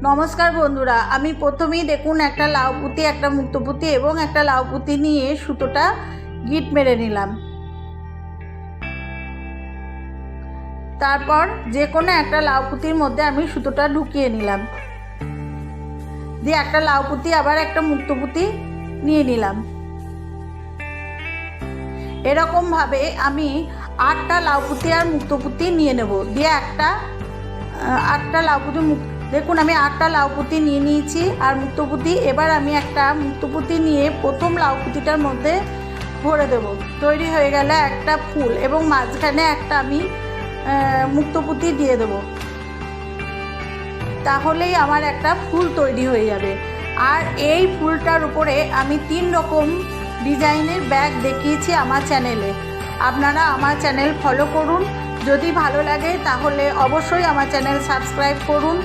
নমস্কার বন্ধুরা, আমি প্রথমেই দেখুন একটা লাউ পুঁতি, একটা মুক্তো পুঁতি এবং একটা লাউ পুঁতি নিয়ে সুতোটা গিট মেরে নিলাম। তারপর যে কোনো একটা লাউ পুঁতির মধ্যে আমি সুতোটা ঢুকিয়ে নিলাম, দিয়ে একটা লাউ পুঁতি আবার একটা মুক্তো পুঁতি নিয়ে নিলাম। এরকমভাবে আমি 8টা লাউ পুঁতি আর মুক্তো পুঁতি নিয়ে নেব। দিয়ে 8টা লাউ পুঁতি দেখুন আমি 8টা লাউ পুঁতি নিয়ে নিয়েছি আর মুক্তো পুঁতি। এবার আমি একটা মুক্তো পুঁতি নিয়ে প্রথম লাউ পুঁতিটার মধ্যে ভরে দেব। তৈরি হয়ে গেলে একটা ফুল এবং মাঝখানে একটা আমি মুক্তো পুঁতি দিয়ে দেব। তাহলেই আমার একটা ফুল তৈরি হয়ে যাবে। আর এই ফুলটার উপরে আমি 3 রকম ডিজাইনের ব্যাগ দেখিয়েছি আমার চ্যানেলে। আপনারা আমার চ্যানেল ফলো করুন। যদি ভালো লাগে তাহলে অবশ্যই আমার চ্যানেল সাবস্ক্রাইব করুন।